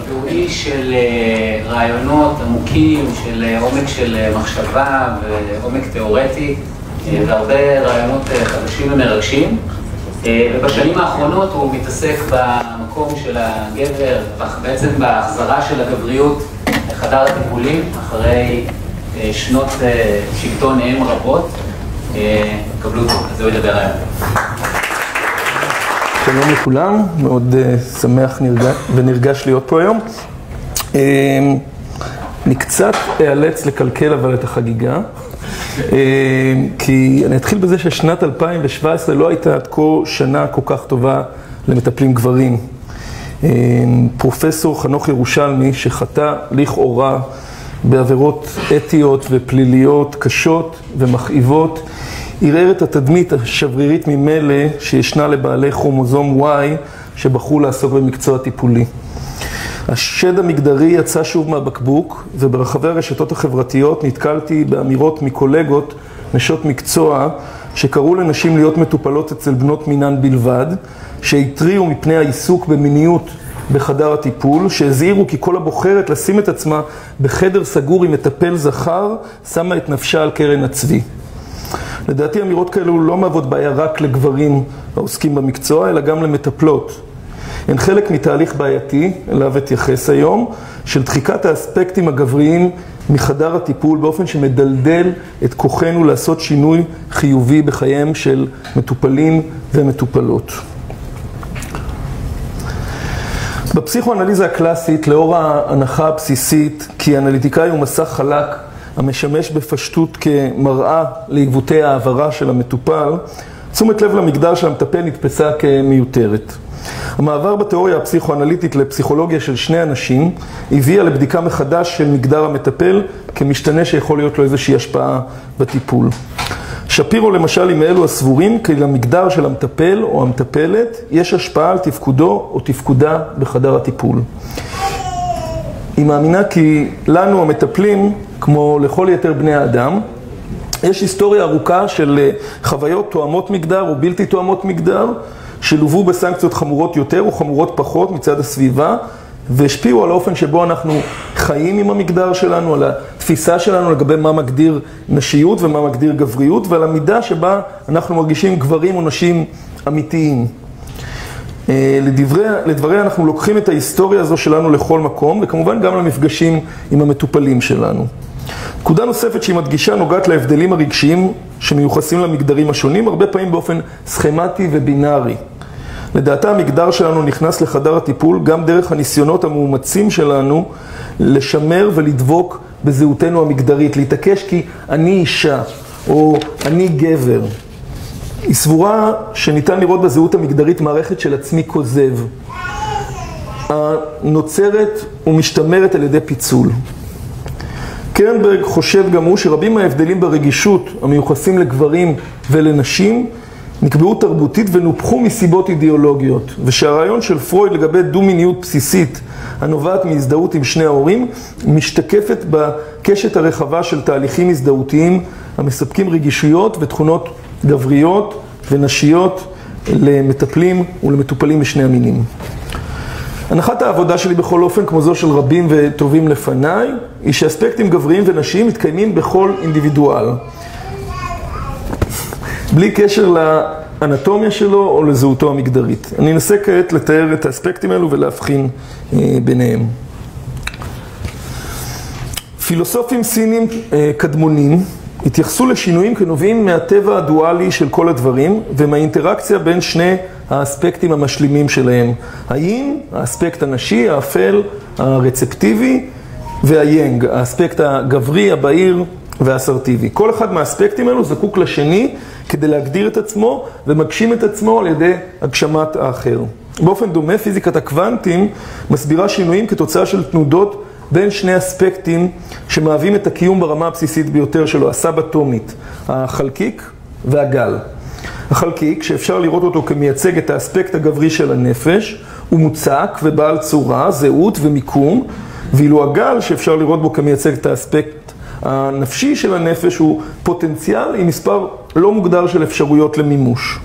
והוא איש של רעיונות עמוקים, של עומק של מחשבה ועומק תיאורטי, והרבה רעיונות חדשים ומרגשים. ובשנים האחרונות הוא מתעסק במקום של הגבר, בעצם בהחזרה של הגבריות לחדר הטיפולים, אחרי שנות שלטון אם רבות. קבלו אותו, אז הוא ידבר היום. שלום לכולם, מאוד שמח ונרגש להיות פה היום. אני קצת אאלץ לקלקל אבל את החגיגה, כי אני אתחיל בזה ששנת 2017 לא הייתה עד כה שנה כל כך טובה למטפלים גברים. פרופסור חנוך ירושלמי, שחטא לכאורה בעבירות אתיות ופליליות קשות ומכאיבות, ערער את התדמית השברירית ממילא שישנה לבעלי כרומוזום Y שבחרו לעסוק במקצוע טיפולי. השד המגדרי יצא שוב מהבקבוק, וברחבי הרשתות החברתיות נתקלתי באמירות מקולגות, נשות מקצוע, שקראו לנשים להיות מטופלות אצל בנות מינן בלבד, שהתריעו מפני העיסוק במיניות בחדר הטיפול, שהזהירו כי כל הבוחרת לשים את עצמה בחדר סגור עם מטפל זכר, שמה את נפשה על קרן הצבי. לדעתי אמירות כאלו לא מהוות בעיה רק לגברים העוסקים במקצוע, אלא גם למטפלות. הן חלק מתהליך בעייתי, אליו אתייחס היום, של דחיקת האספקטים הגבריים מחדר הטיפול, באופן שמדלדל את כוחנו לעשות שינוי חיובי בחייהם של מטופלים ומטופלות. בפסיכואנליזה הקלאסית, לאור ההנחה הבסיסית כי אנליטיקאי הוא מסך חלק המשמש בפשטות כמראה לעיוותי העברה של המטופל, תשומת לב למגדר של המטפל נתפסה כמיותרת. המעבר בתיאוריה הפסיכואנליטית לפסיכולוגיה של שני אנשים הביאה לבדיקה מחדש של מגדר המטפל כמשתנה שיכול להיות לו איזושהי השפעה בטיפול. שפירו למשל עם אלו הסבורים כי למגדר של המטפל או המטפלת יש השפעה על תפקודו או תפקודה בחדר הטיפול. היא מאמינה כי לנו המטפלים, כמו לכל יתר בני האדם, יש היסטוריה ארוכה של חוויות תואמות מגדר או בלתי תואמות מגדר, שלובו בסנקציות חמורות יותר או חמורות פחות מצד הסביבה, והשפיעו על האופן שבו אנחנו חיים עם המגדר שלנו, על התפיסה שלנו לגבי מה מגדיר נשיות ומה מגדיר גבריות, ועל המידה שבה אנחנו מרגישים גברים או נשים אמיתיים. לדבריה אנחנו לוקחים את ההיסטוריה הזו שלנו לכל מקום, וכמובן גם למפגשים עם המטופלים שלנו. נקודה נוספת שהיא מדגישה נוגעת להבדלים הרגשיים שמיוחסים למגדרים השונים, הרבה פעמים באופן סכמטי ובינארי. לדעתה המגדר שלנו נכנס לחדר הטיפול גם דרך הניסיונות המאומצים שלנו לשמר ולדבוק בזהותנו המגדרית, להתעקש כי אני אישה או אני גבר. היא סבורה שניתן לראות בזהות המגדרית מערכת של עצמי כוזב, הנוצרת ומשתמרת על ידי פיצול. קרנברג חושב גם הוא שרבים מההבדלים ברגישות המיוחסים לגברים ולנשים נקבעו תרבותית ונופחו מסיבות אידיאולוגיות, ושהרעיון של פרויד לגבי דו-מיניות בסיסית הנובעת מהזדהות עם שני ההורים משתקפת בקשת הרחבה של תהליכים הזדהותיים המספקים רגישויות ותכונות גבריות ונשיות למטפלים ולמטופלים משני המינים. הנחת העבודה שלי בכל אופן, כמו זו של רבים וטובים לפניי, היא שאספקטים גבריים ונשים מתקיימים בכל אינדיבידואל, בלי קשר לאנטומיה שלו או לזהותו המגדרית. אני אנסה כעת לתאר את האספקטים האלו ולהבחין ביניהם. פילוסופים סינים קדמונים התייחסו לשינויים כנובעים מהטבע הדואלי של כל הדברים ומהאינטראקציה בין שני האספקטים המשלימים שלהם. האין, האספקט הנשי, האפל, הרצפטיבי, והיינג, האספקט הגברי, הבהיר והאסרטיבי. כל אחד מהאספקטים האלו זקוק לשני כדי להגדיר את עצמו ומגשים את עצמו על ידי הגשמת האחר. באופן דומה, פיזיקת הקוונטים מסבירה שינויים כתוצאה של תנודות בין שני אספקטים שמהווים את הקיום ברמה הבסיסית ביותר שלו, הסאב-אטומית, החלקיק והגל. החלקיק, שאפשר לראות אותו כמייצג את האספקט הגברי של הנפש, הוא מוצק ובעל צורה, זהות ומיקום, ואילו הגל, שאפשר לראות בו כמייצג את האספקט הנפשי של הנפש, הוא פוטנציאל עם מספר לא מוגדר של אפשרויות למימוש.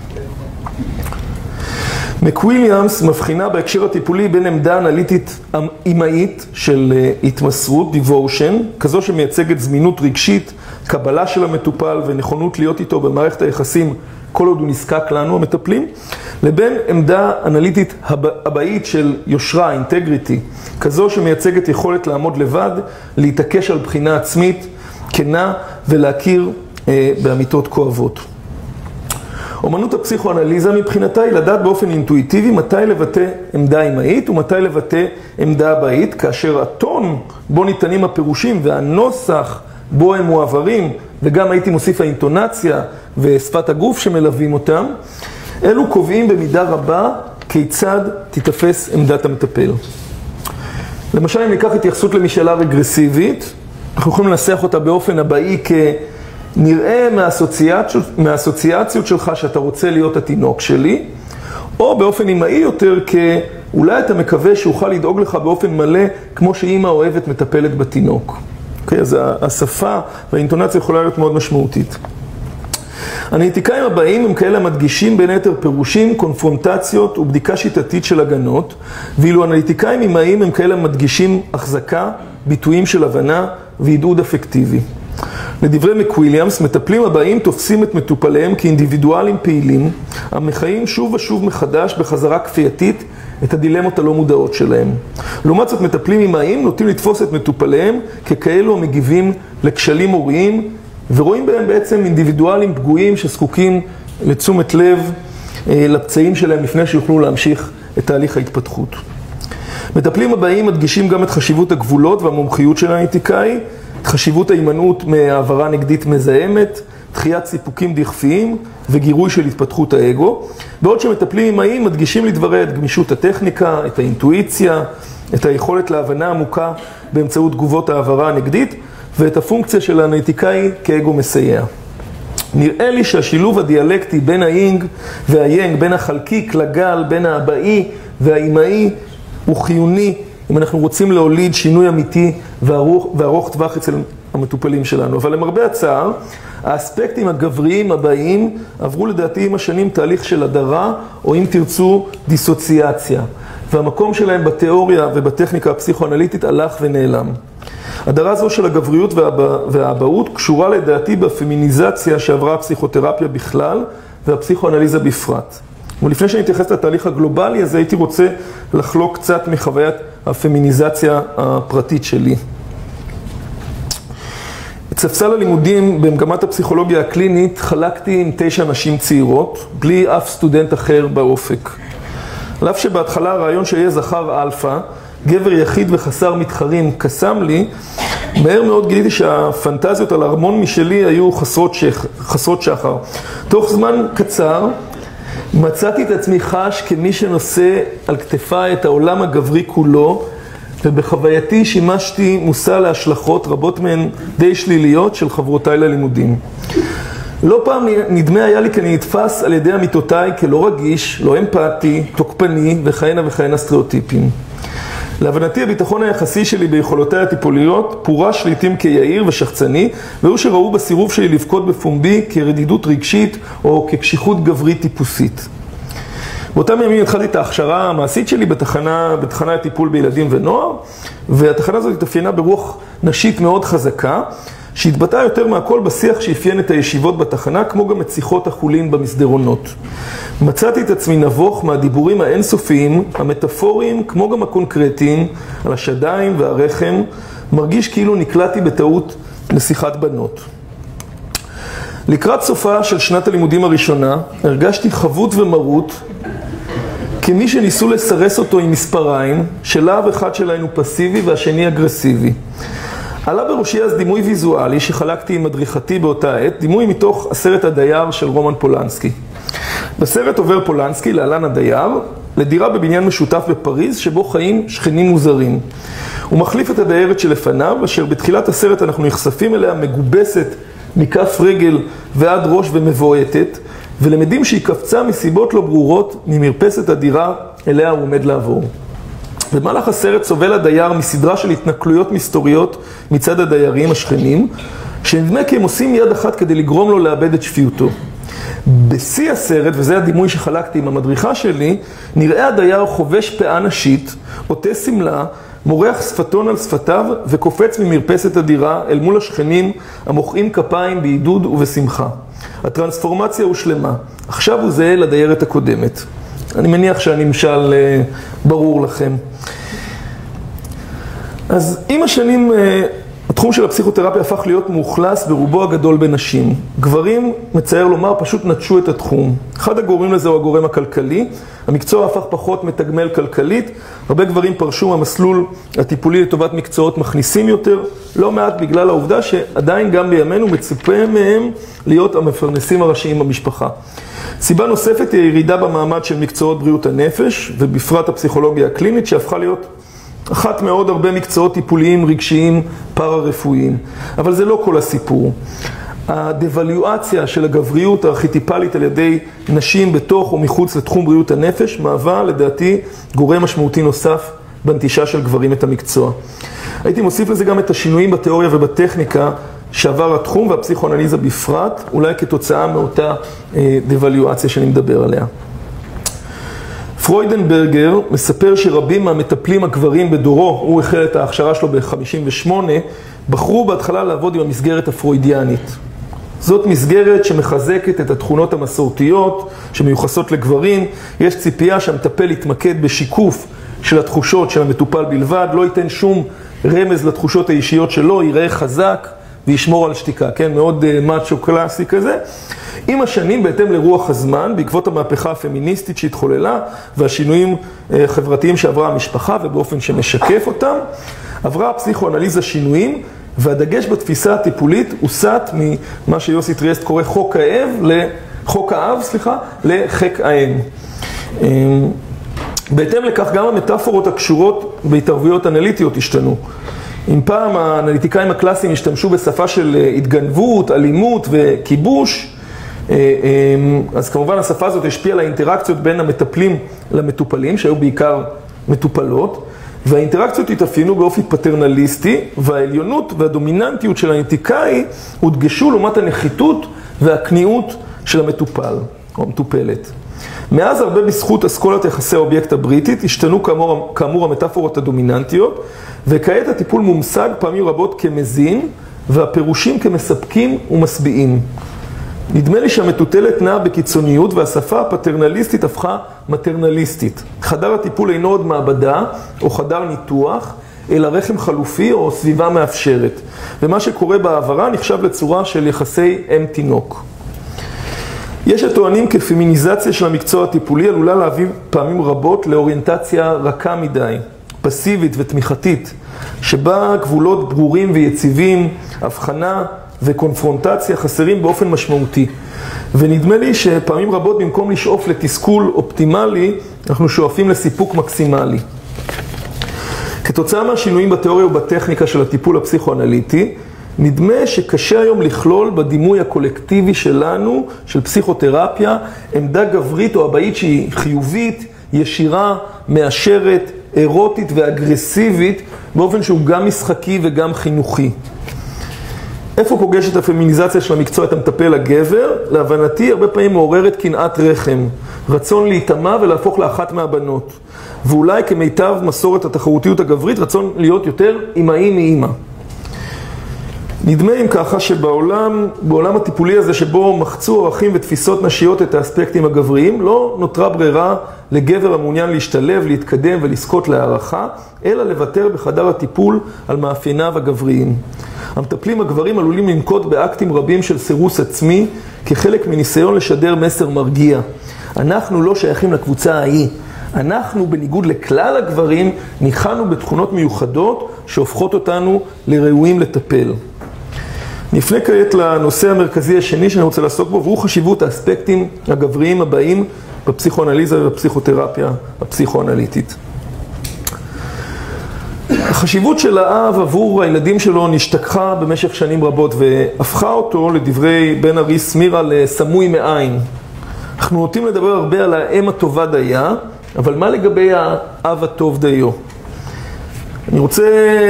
מקוויליאמס מבחינה בהקשר הטיפולי בין עמדה אנליטית אימהית של התמסרות, devotion, כזו שמייצגת זמינות רגשית, קבלה של המטופל ונכונות להיות איתו במערכת היחסים כל עוד הוא נזקק לנו, המטפלים, לבין עמדה אנליטית הבאית של יושרה, אינטגריטי, כזו שמייצגת יכולת לעמוד לבד, להתעקש על בחינה עצמית, כנה ולהכיר באמיתות כואבות. אומנות הפסיכואנליזה מבחינתה היא לדעת באופן אינטואיטיבי מתי לבטא עמדה אימהית ומתי לבטא עמדה הבאית, כאשר הטון בו ניתנים הפירושים והנוסח בו הם מועברים, וגם הייתי מוסיף האינטונציה ושפת הגוף שמלווים אותם, אלו קובעים במידה רבה כיצד תתפס עמדת המטפל. למשל, אם ניקח התייחסות למשאלה רגרסיבית, אנחנו יכולים לנסח אותה באופן הבאי כנראה מהאסוציאציות שלך שאתה רוצה להיות התינוק שלי, או באופן אימהי יותר כאולי אתה מקווה שאוכל לדאוג לך באופן מלא כמו שאימא אוהבת מטפלת בתינוק. אז השפה והאינטונציה יכולה להיות מאוד משמעותית. הנאיטיקאים הבאים הם כאלה מדגישים בין היתר פירושים, קונפרונטציות ובדיקה שיטתית של הגנות, ואילו הנאיטיקאים אימהיים הם כאלה מדגישים החזקה, ביטויים של הבנה ועידוד אפקטיבי. לדברי מקוויליאמס, מטפלים הבאים תופסים את מטופליהם כאינדיבידואלים פעילים, המחיים שוב ושוב מחדש בחזרה כפייתית את הדילמות הלא מודעות שלהם. לעומת זאת, מטפלים אימהיים נוטים לתפוס את מטופליהם ככאלו המגיבים לכשלים הוריים, ורואים בהם בעצם אינדיבידואלים פגועים שזקוקים לתשומת לב לפצעים שלהם לפני שיוכלו להמשיך את תהליך ההתפתחות. מטפלים הבאים מדגישים גם את חשיבות הגבולות והמומחיות של האנליטיקאי, את חשיבות ההימנעות מהעברה נגדית מזהמת, דחיית סיפוקים דכפיים וגירוי של התפתחות האגו, בעוד שמטפלים אימהיים מדגישים לדבריה את גמישות הטכניקה, את האינטואיציה, את היכולת להבנה עמוקה באמצעות תגובות העברה הנגדית, ואת הפונקציה של האנליטיקאי כאגו מסייע. נראה לי שהשילוב הדיאלקטי בין האינג והיאנג, בין החלקיק לגל, בין האבאי והאימהי, הוא חיוני אם אנחנו רוצים להוליד שינוי אמיתי וארוך טווח אצל המטופלים שלנו. אבל למרבה הצער, האספקטים הגבריים הבאים עברו לדעתי עם השנים תהליך של הדרה, או אם תרצו דיסוציאציה, והמקום שלהם בתיאוריה ובטכניקה הפסיכואנליטית הלך ונעלם. הדרה זו של הגבריות והאבהות קשורה לדעתי בפמיניזציה שעברה הפסיכותרפיה בכלל והפסיכואנליזה בפרט. ולפני שאני אתייחס לתהליך הגלובלי הזה, הייתי רוצה לחלוק קצת מחוויית הפמיניזציה הפרטית שלי. את ספסל הלימודים במגמת הפסיכולוגיה הקלינית חלקתי עם 9 נשים צעירות, בלי אף סטודנט אחר באופק. על אף שבהתחלה הרעיון שיהיה זכר אלפא, גבר יחיד וחסר מתחרים קסם לי, מהר מאוד גיליתי שהפנטזיות על ארמון משלי היו חסרות שחר. תוך זמן קצר מצאתי את עצמי חש כמי שנושא על כתפיי את העולם הגברי כולו, ובחווייתי שימשתי מושא להשלכות רבות מהן די שליליות של חברותיי ללימודים. לא פעם נדמה היה לי כי אני נתפס על ידי עמיתותיי כלא רגיש, לא אמפתי, תוקפני וכהנה וכהנה סטריאוטיפים. להבנתי הביטחון היחסי שלי ביכולותיי הטיפוליות פורש לעתים כיעיר ושחצני, והוא שראו בסירוב שלי לבכות בפומבי כרדידות רגשית או כקשיחות גברית טיפוסית. באותם ימים התחלתי את ההכשרה המעשית שלי בתחנה לטיפול בילדים ונוער, והתחנה הזאת התאפיינה ברוח נשית מאוד חזקה, שהתבטאה יותר מהכל בשיח שאפיין את הישיבות בתחנה, כמו גם את שיחות החולין במסדרונות. מצאתי את עצמי נבוך מהדיבורים האינסופיים, המטאפוריים, כמו גם הקונקרטיים, על השדיים והרחם, מרגיש כאילו נקלעתי בטעות לשיחת בנות. לקראת סופה של שנת הלימודים הראשונה, הרגשתי חבות ומרות, כמי שניסו לסרס אותו עם מספריים, שלב אחד שלהם הוא פסיבי והשני אגרסיבי. עלה בראשי אז דימוי ויזואלי שחלקתי עם מדריכתי באותה עת, דימוי מתוך הסרט הדייר של רומן פולנסקי. בסרט עובר פולנסקי, להלן הדייר, לדירה בבניין משותף בפריז, שבו חיים שכנים מוזרים. הוא מחליף את הדיירת שלפניו, אשר בתחילת הסרט אנחנו נחשפים אליה מגובסת מכף רגל ועד ראש ומבועטת, ולמדים שהיא קפצה מסיבות לא ברורות ממרפסת הדירה אליה הוא עומד לעבור. במהלך הסרט סובל הדייר מסדרה של התנכלויות מסתוריות מצד הדיירים השכנים, שנדמה כי הם עושים יד אחת כדי לגרום לו לאבד את שפיותו. בשיא הסרט, וזה הדימוי שחלקתי עם המדריכה שלי, נראה הדייר חובש פאה נשית, עוטה סמלה, מורח שפתון על שפתיו וקופץ ממרפסת הדירה אל מול השכנים המוחאים כפיים בעידוד ובשמחה. הטרנספורמציה הושלמה. עכשיו הוא זהה לדיירת הקודמת. אני מניח שהנמשל ברור לכם. אז עם השנים התחום של הפסיכותרפיה הפך להיות מאוכלס ברובו הגדול בנשים. גברים, מצער לומר, פשוט נטשו את התחום. אחד הגורמים לזה הוא הגורם הכלכלי. המקצוע הפך פחות מתגמל כלכלית. הרבה גברים פרשו מהמסלול הטיפולי לטובת מקצועות מכניסים יותר, לא מעט בגלל העובדה שעדיין גם בימינו מצופה מהם להיות המפרנסים הראשיים במשפחה. סיבה נוספת היא הירידה במעמד של מקצועות בריאות הנפש, ובפרט הפסיכולוגיה הקלינית, שהפכה להיות אחת מאוד הרבה מקצועות טיפוליים, רגשיים, פארה-רפואיים. אבל זה לא כל הסיפור. הדוולואציה של הגבריות הארכיטיפלית על ידי נשים בתוך ומחוץ לתחום בריאות הנפש מהווה לדעתי גורם משמעותי נוסף בנטישה של גברים את המקצוע. הייתי מוסיף לזה גם את השינויים בתיאוריה ובטכניקה שעבר התחום והפסיכואנליזה בפרט, אולי כתוצאה מאותה דוולואציה שאני מדבר עליה. פרוידנברגר מספר שרבים מהמטפלים הגברים בדורו, הוא החל את ההכשרה שלו ב-58, בחרו בהתחלה לעבוד עם המסגרת הפרוידיאנית. זאת מסגרת שמחזקת את התכונות המסורתיות שמיוחסות לגברים. יש ציפייה שהמטפל יתמקד בשיקוף של התחושות של המטופל בלבד, לא ייתן שום רמז לתחושות האישיות שלו, ייראה חזק וישמור על שתיקה, כן? מאוד מאצ'ו קלאסי כזה. עם השנים, בהתאם לרוח הזמן, בעקבות המהפכה הפמיניסטית שהתחוללה והשינויים חברתיים שעברה המשפחה ובאופן שמשקף אותם, עברה הפסיכואנליזה שינויים, והדגש בתפיסה הטיפולית הוסט ממה שיוסי טריאסט קורא חוק האב לחק האם. בהתאם לכך גם המטאפורות הקשורות בהתערבויות אנליטיות השתנו. אם פעם האנליטיקאים הקלאסיים השתמשו בשפה של התגנבות, אלימות וכיבוש, אז כמובן השפה הזאת השפיעה על האינטראקציות בין המטפלים למטופלים, שהיו בעיקר מטופלות, והאינטראקציות התאפיינו באופי פטרנליסטי, והעליונות והדומיננטיות של האנליטיקאי הודגשו לעומת הנחיתות והכניעות של המטופל או המטופלת. מאז הרבה בזכות אסכולת יחסי האובייקט הבריטית השתנו כאמור המטאפורות הדומיננטיות, וכעת הטיפול מומשג פעמים רבות כמזין והפירושים כמספקים ומשביעים. נדמה לי שהמטוטלת נעה בקיצוניות והשפה הפטרנליסטית הפכה מטרנליסטית. חדר הטיפול אינו עוד מעבדה או חדר ניתוח, אלא רחם חלופי או סביבה מאפשרת. ומה שקורה בעברה נחשב לצורה של יחסי אם תינוק. יש הטוענים כפמיניזציה של המקצוע הטיפולי עלולה להביא פעמים רבות לאוריינטציה רכה מדי, פסיבית ותמיכתית, שבה גבולות ברורים ויציבים, הבחנה וקונפרונטציה חסרים באופן משמעותי. ונדמה לי שפעמים רבות במקום לשאוף לתסכול אופטימלי, אנחנו שואפים לסיפוק מקסימלי. כתוצאה מהשינויים בתיאוריה ובטכניקה של הטיפול הפסיכואנליטי, נדמה שקשה היום לכלול בדימוי הקולקטיבי שלנו, של פסיכותרפיה, עמדה גברית או הבאית שהיא חיובית, ישירה, מאשרת, אירוטית ואגרסיבית, באופן שהוא גם משחקי וגם חינוכי. איפה פוגשת הפמיניזציה של המקצוע את המטפל הגבר? להבנתי הרבה פעמים מעוררת קנאת רחם, רצון להיטמע ולהפוך לאחת מהבנות. ואולי כמיטב מסורת התחרותיות הגברית, רצון להיות יותר אמאי מאמא. נדמה אם ככה שבעולם הטיפולי הזה שבו מחצו ערכים ותפיסות נשיות את האספקטים הגבריים, לא נותרה ברירה לגבר המעוניין להשתלב, להתקדם ולזכות להערכה, אלא לוותר בחדר הטיפול על מאפייניו הגבריים. המטפלים הגברים עלולים לנקוט באקטים רבים של סירוס עצמי כחלק מניסיון לשדר מסר מרגיע. אנחנו לא שייכים לקבוצה ההיא. אנחנו, בניגוד לכלל הגברים, ניחנו בתכונות מיוחדות שהופכות אותנו לראויים לטפל. נפנה כעת לנושא המרכזי השני שאני רוצה לעסוק בו, והוא חשיבות האספקטים הגבריים הבאים בפסיכואנליזה ובפסיכותרפיה הפסיכואנליטית. החשיבות של האב עבור הילדים שלו נשתכחה במשך שנים רבות והפכה אותו, לדברי בן ארי סמירה, לסמוי מעין. אנחנו נוטים לדבר הרבה על האם הטובה דייה, אבל מה לגבי האב הטוב דיו? אני רוצה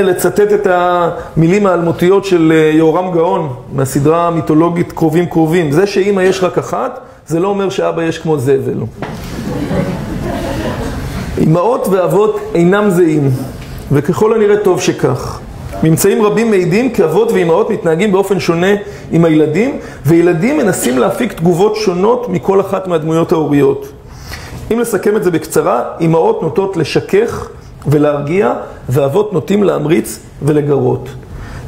לצטט את המילים האלמותיות של יהורם גאון, מהסדרה המיתולוגית קרובים קרובים. זה שאמא יש רק אחת, זה לא אומר שאבא יש כמו זבל. אמהות ואבות אינם זהים, וככל הנראה טוב שכך. ממצאים רבים מעידים כי אבות ואמהות מתנהגים באופן שונה עם הילדים, וילדים מנסים להפיק תגובות שונות מכל אחת מהדמויות ההוריות. אם לסכם את זה בקצרה, אמהות נוטות לשכך ולהרגיע, ואבות נוטים להמריץ ולגרות.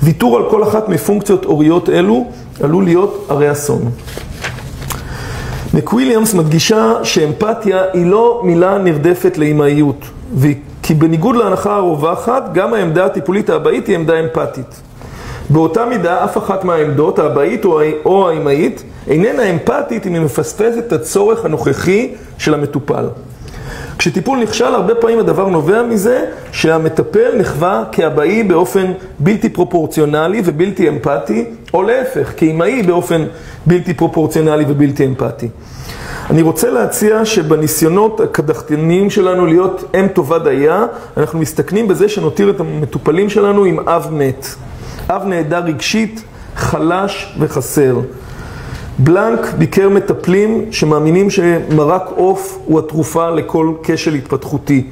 ויתור על כל אחת מפונקציות הוריות אלו עלול להיות הרי אסון. מקוויליאמס מדגישה שאמפתיה היא לא מילה נרדפת לאמהיות, כי בניגוד להנחה הרווחת, גם העמדה הטיפולית האבאית היא עמדה אמפתית. באותה מידה, אף אחת מהעמדות, האבאית או האמהית, איננה אמפתית אם היא מפספסת את הצורך הנוכחי של המטופל. כשטיפול נכשל, הרבה פעמים הדבר נובע מזה שהמטפל נחווה כאבאי באופן בלתי פרופורציונלי ובלתי אמפתי, או להפך, כאמאי באופן בלתי פרופורציונלי ובלתי אמפתי. אני רוצה להציע שבניסיונות הקדחתניים שלנו להיות אם טובה דייה, אנחנו מסתכנים בזה שנותיר את המטופלים שלנו עם אב מת. אב נעדר רגשית, חלש וחסר. בלנק ביקר מטפלים שמאמינים שמרק עוף הוא התרופה לכל כשל התפתחותי.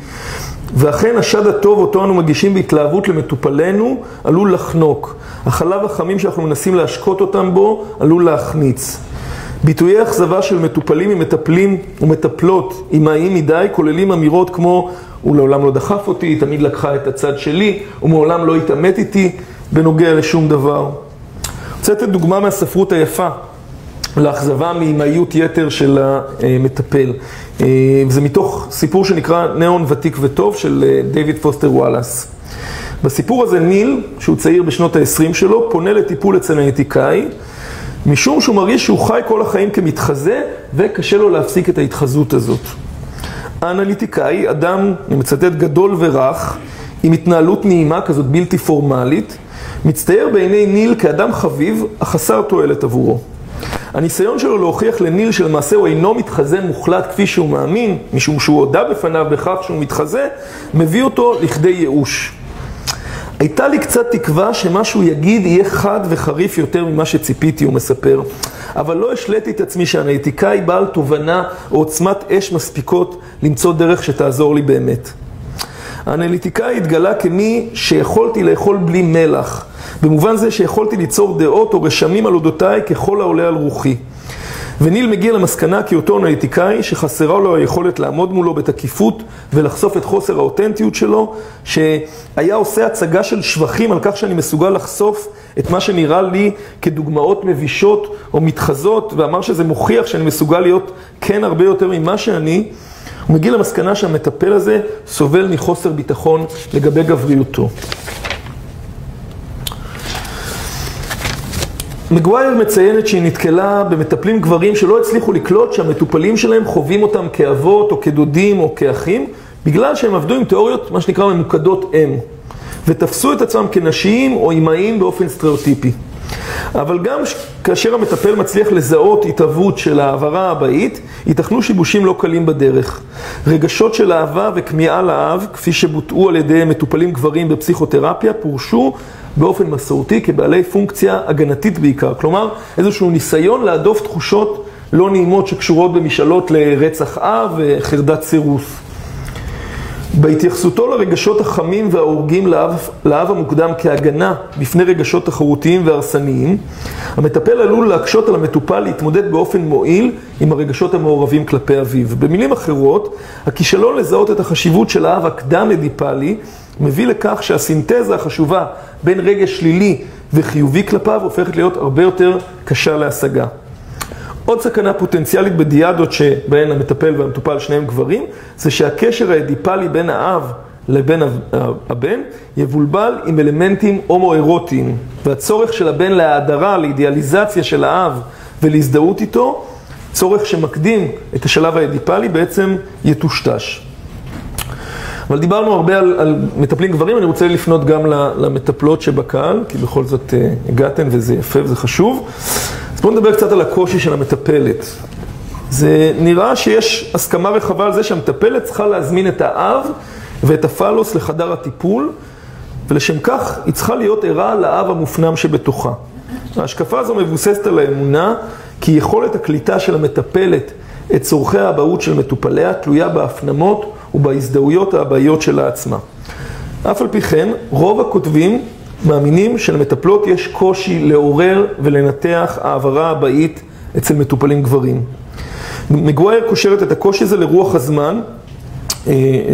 ואכן השד הטוב אותו אנו מגישים בהתלהבות למטופלנו עלול לחנוק. החלב החמים שאנחנו מנסים להשקות אותם בו עלול להחניץ. ביטויי אכזבה של מטופלים ממטפלים ומטפלות אמהיים מדי כוללים אמירות כמו הוא לעולם לא דחף אותי, תמיד לקחה את הצד שלי, הוא מעולם לא התאמת איתי בנוגע לשום דבר. רוצה לתת דוגמה מהספרות היפה לאכזבה מאמהיות יתר של המטפל. זה מתוך סיפור שנקרא נאון ותיק וטוב של דיוויד פוסטר וואלאס. בסיפור הזה ניל, שהוא צעיר בשנות ה-20 שלו, פונה לטיפול אצל אנליטיקאי, משום שהוא מרגיש שהוא חי כל החיים כמתחזה, וקשה לו להפסיק את ההתחזות הזאת. האנליטיקאי, אדם, אני מצטט, גדול ורך, עם התנהלות נעימה כזאת בלתי פורמלית, מצטייר בעיני ניל כאדם חביב, אך חסר תועלת עבורו. הניסיון שלו להוכיח לניל שלמעשה הוא אינו מתחזה מוחלט כפי שהוא מאמין, משום שהוא הודה בפניו בכך שהוא מתחזה, מביא אותו לכדי ייאוש. הייתה לי קצת תקווה שמה שהוא יגיד יהיה חד וחריף יותר ממה שציפיתי, הוא מספר. אבל לא השליתי את עצמי שהאנליטיקאי בעל תובנה או עוצמת אש מספיקות למצוא דרך שתעזור לי באמת. האנליטיקאי התגלה כמי שיכולתי לאכול בלי מלח, במובן זה שיכולתי ליצור דעות או רשמים על אודותיי ככל העולה על רוחי. וניל מגיע למסקנה כי אותו אנליטיקאי שחסרה לו היכולת לעמוד מולו בתקיפות ולחשוף את חוסר האותנטיות שלו, שהיה עושה הצגה של שבחים על כך שאני מסוגל לחשוף את מה שנראה לי כדוגמאות מבישות או מתחזות, ואמר שזה מוכיח שאני מסוגל להיות כן הרבה יותר ממה שאני. הוא מגיע למסקנה שהמטפל הזה סובל מחוסר ביטחון לגבי גבריותו. מגווייר מציינת שהיא נתקלה במטפלים גברים שלא הצליחו לקלוט שהמטופלים שלהם חווים אותם כאבות או כדודים או כאחים, בגלל שהם עבדו עם תיאוריות, מה שנקרא ממוקדות אם, ותפסו את עצמם כנשיים או אמהיים באופן סטריאוטיפי. אבל גם כאשר המטפל מצליח לזהות התהוות של העברה האבאית, ייתכנו שיבושים לא קלים בדרך. רגשות של אהבה וכמיהה לאב, כפי שבוטאו על ידי מטופלים גברים בפסיכותרפיה, פורשו באופן מסורתי כבעלי פונקציה הגנתית בעיקר. כלומר, איזשהו ניסיון להדוף תחושות לא נעימות שקשורות במשאלות לרצח אב וחרדת סירוס. בהתייחסותו לרגשות החמים וההורגים לאב המוקדם כהגנה בפני רגשות תחרותיים והרסניים, המטפל עלול להקשות על המטופל להתמודד באופן מועיל עם הרגשות המעורבים כלפי אביו. במילים אחרות, הכישלון לזהות את החשיבות של האב הקדם אדיפלי מביא לכך שהסינתזה החשובה בין רגש שלילי וחיובי כלפיו הופכת להיות הרבה יותר קשה להשגה. עוד סכנה פוטנציאלית בדיאדות שבהן המטפל והמטופל שניהם גברים, זה שהקשר האדיפלי בין האב לבין הבן יבולבל עם אלמנטים הומואירוטיים, והצורך של הבן להאדרה, לאידיאליזציה של האב ולהזדהות איתו, צורך שמקדים את השלב האדיפלי, בעצם יטושטש. אבל דיברנו הרבה על מטפלים גברים, אני רוצה לפנות גם למטפלות שבקהל, כי בכל זאת הגעתן וזה יפה וזה חשוב. אז בואו נדבר קצת על הקושי של המטפלת. זה נראה שיש הסכמה רחבה על זה שהמטפלת צריכה להזמין את האב ואת הפלוס לחדר הטיפול, ולשם כך היא צריכה להיות ערה לאב המופנם שבתוכה. ההשקפה הזו מבוססת על האמונה כי יכולת הקליטה של המטפלת את צורכי האבהות של מטופליה תלויה בהפנמות ובהזדהויות האבהיות שלה עצמה. אף על פי כן, רוב הכותבים מאמינים שלמטפלות יש קושי לעורר ולנתח העברה אבהית אצל מטופלים גברים. מגווייר קושרת את הקושי הזה לרוח הזמן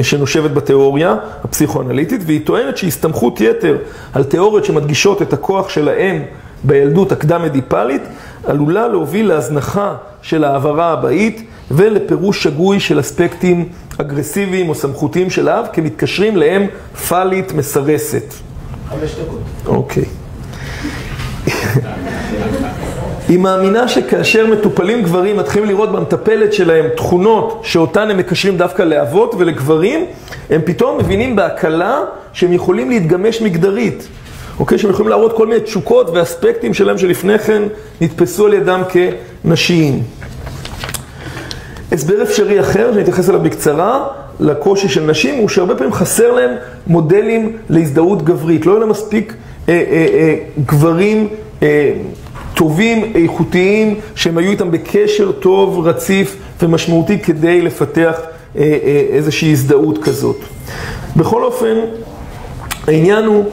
שנושבת בתיאוריה הפסיכואנליטית, והיא טוענת שהסתמכות יתר על תיאוריות שמדגישות את הכוח של האם בילדות הקדם-אדיפלית עלולה להוביל להזנחה של העברה אבהית ולפירוש שגוי של אספקטים אגרסיביים או סמכותיים של האב כמתקשרים לאם פלית מסרסת. 5 דקות. אוקיי. היא מאמינה שכאשר מטופלים גברים מתחילים לראות במטפלת שלהם תכונות שאותן הם מקשרים דווקא לאבות ולגברים, הם פתאום מבינים בהקלה שהם יכולים להתגמש מגדרית. אוקיי? שהם יכולים להראות כל מיני תשוקות ואספקטים שלהם שלפני כן נתפסו על ידם כנשיים. הסבר אפשרי אחר, שאני אתייחס אליו בקצרה, לקושי של נשים, הוא שהרבה פעמים חסר להם מודלים להזדהות גברית. לא יהיו להם מספיק גברים טובים, איכותיים, שהם היו איתם בקשר טוב, רציף ומשמעותי כדי לפתח איזושהי הזדהות כזאת. בכל אופן, העניין הוא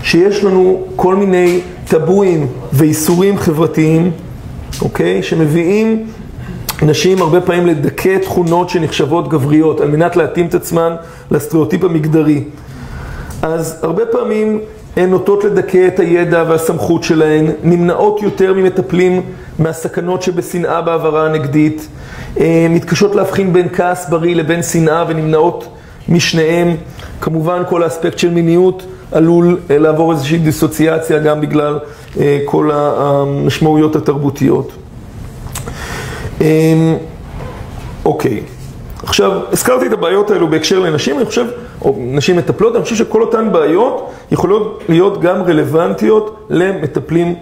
שיש לנו כל מיני טבואים ואיסורים חברתיים, אוקיי? שמביאים נשים הרבה פעמים לדכא תכונות שנחשבות גבריות, על מנת להתאים את עצמן לסטריאוטיפ המגדרי. אז הרבה פעמים הן נוטות לדכא את הידע והסמכות שלהן, נמנעות יותר ממטפלים מהסכנות שבשנאה בעברה הנגדית, מתקשות להבחין בין כעס בריא לבין שנאה ונמנעות משניהם. כמובן כל האספקט של מיניות עלול לעבור איזושהי דיסוציאציה גם בגלל כל המשמעויות התרבותיות. אוקיי, עכשיו הזכרתי את הבעיות האלו בהקשר לנשים, אני חושב, או נשים מטפלות, אני חושב שכל אותן בעיות יכולות להיות גם רלוונטיות למטפלים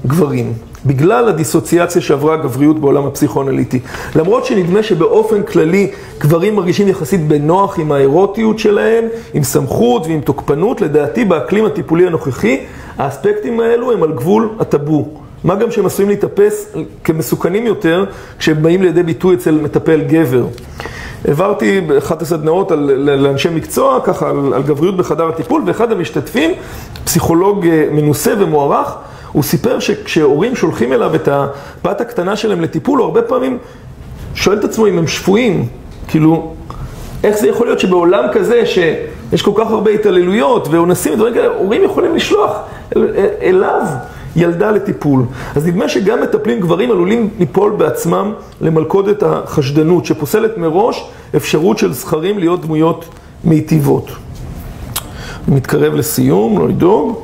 גברים. בגלל הדיסוציאציה שעברה הגבריות בעולם הפסיכואנליטי. למרות שנדמה שבאופן כללי גברים מרגישים יחסית בנוח עם האירוטיות שלהם, עם סמכות ועם תוקפנות, לדעתי באקלים הטיפולי הנוכחי, האספקטים האלו הם על גבול הטבו. מה גם שהם עשויים להתאפס כמסוכנים יותר כשהם באים לידי ביטוי אצל מטפל גבר. העברתי באחת הסדנאות לאנשי מקצוע, ככה על גבריות בחדר הטיפול, ואחד המשתתפים, פסיכולוג מנוסה ומוערך, הוא סיפר שכשהורים שולחים אליו את הבת הקטנה שלהם לטיפול, הוא הרבה פעמים שואל את עצמו אם הם שפויים. כאילו, איך זה יכול להיות שבעולם כזה שיש כל כך הרבה התעללויות ואונסים, דברים כאלה, הורים יכולים לשלוח אליו ילדה לטיפול. אז נדמה שגם מטפלים גברים עלולים ליפול בעצמם למלכודת החשדנות, שפוסלת מראש אפשרות של זכרים להיות דמויות מיטיבות. מתקרב לסיום, לא לדאוג.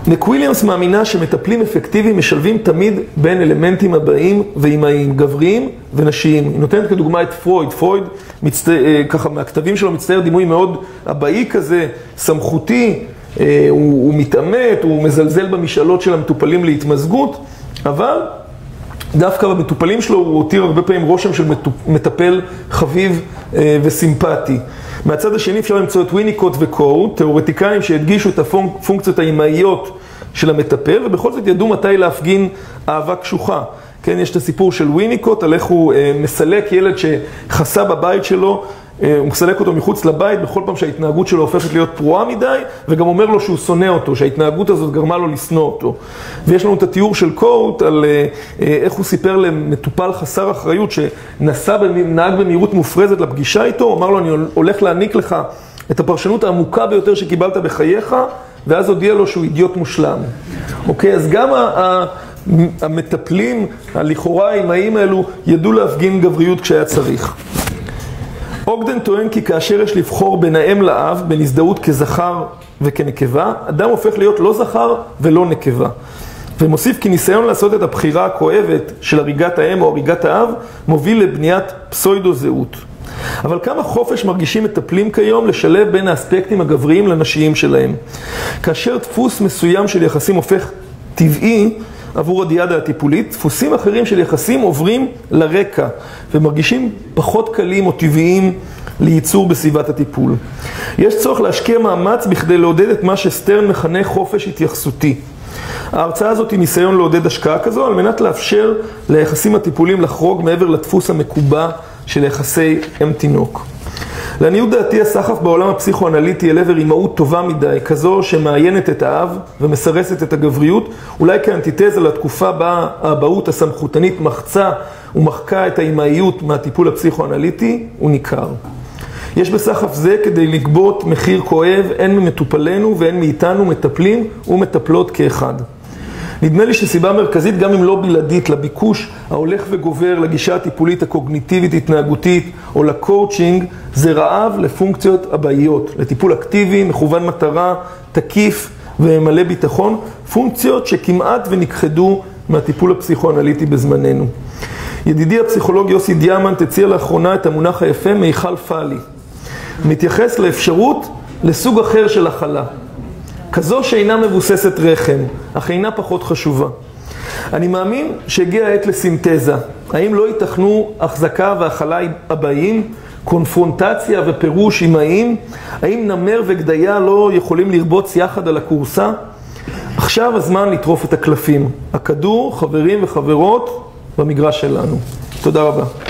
מקוויליאמס מאמינה שמטפלים אפקטיביים משלבים תמיד בין אלמנטים הבאים ואימהיים, גבריים ונשיים. היא נותנת כדוגמה את פרויד. פרויד, ככה מהכתבים שלו מצטייר דימוי מאוד אבאי כזה, סמכותי, הוא מתאמת, הוא מזלזל במשאלות של המטופלים להתמזגות, אבל דווקא במטופלים שלו הוא הותיר הרבה פעמים רושם של מטפל חביב וסימפטי. מהצד השני אפשר למצוא את וויניקוט וקו, תיאורטיקאים שהדגישו את הפונקציות האימהיות של המטפל, ובכל זאת ידעו מתי להפגין אהבה קשוחה. כן, יש את הסיפור של וויניקוט, על איך הוא מסלק ילד שחסה בבית שלו, הוא מסלק אותו מחוץ לבית בכל פעם שההתנהגות שלו הופכת להיות פרועה מדי, וגם אומר לו שהוא שונא אותו, שההתנהגות הזאת גרמה לו לשנוא אותו. ויש לנו את התיאור של קוט על איך הוא סיפר למטופל חסר אחריות שנהג במהירות מופרזת לפגישה איתו, הוא אמר לו אני הולך להעניק לך את הפרשנות העמוקה ביותר שקיבלת בחייך, ואז הודיע לו שהוא אידיוט מושלם. אוקיי, אז גם המטפלים, הלכאורה האימהיים האלו, ידעו להפגין גבריות כשהיה צריך. אוגדן טוען כי כאשר יש לבחור בין האם לאב, בין הזדהות כזכר וכנקבה, אדם הופך להיות לא זכר ולא נקבה. ומוסיף כי ניסיון לעשות את הבחירה הכואבת של הריגת האם או הריגת האב, מוביל לבניית פסוידו-זהות. אבל כמה חופש מרגישים מטפלים כיום לשלב בין האספקטים הגבריים לנשיים שלהם. כאשר דפוס מסוים של יחסים הופך טבעי, עבור הדיאדה הטיפולית, דפוסים אחרים של יחסים עוברים לרקע ומרגישים פחות קלים או טבעיים לייצור בסביבת הטיפול. יש צורך להשקיע מאמץ בכדי לעודד את מה שסטרן מכנה חופש התייחסותי. ההרצאה הזאת היא ניסיון לעודד השקעה כזו על מנת לאפשר ליחסים הטיפוליים לחרוג מעבר לדפוס המקובע של יחסי אם תינוק. לעניות דעתי הסחף בעולם הפסיכואנליטי אל עבר אימהות טובה מדי, כזו שמעיינת את האב ומסרסת את הגבריות, אולי כאנטיתזה לתקופה בה האבהות הסמכותנית מחצה ומחקה את האימהיות מהטיפול הפסיכואנליטי, הוא ניכר. יש בסחף זה כדי לגבות מחיר כואב, הן ממטופלנו והן מאיתנו מטפלים ומטפלות כאחד. נדמה לי שסיבה מרכזית, גם אם לא בלעדית, לביקוש ההולך וגובר לגישה הטיפולית הקוגניטיבית התנהגותית או לקואוצ'ינג, זה רעב לפונקציות הבאיות, לטיפול אקטיבי, מכוון מטרה, תקיף ומלא ביטחון, פונקציות שכמעט ונכחדו מהטיפול הפסיכואנליטי בזמננו. ידידי הפסיכולוג יוסי דיאמנט הציע לאחרונה את המונח היפה מיכל פאלי. מתייחס לאפשרות לסוג אחר של הכלה. כזו שאינה מבוססת רחם, אך אינה פחות חשובה. אני מאמין שהגיעה העת לסינתזה. האם לא ייתכנו החזקה והכלה הבאים, קונפרונטציה ופירוש אימהיים? האם נמר וגדיה לא יכולים לרבוץ יחד על הקורסה? עכשיו הזמן לטרוף את הקלפים. הכדור, חברים וחברות, במגרש שלנו. תודה רבה.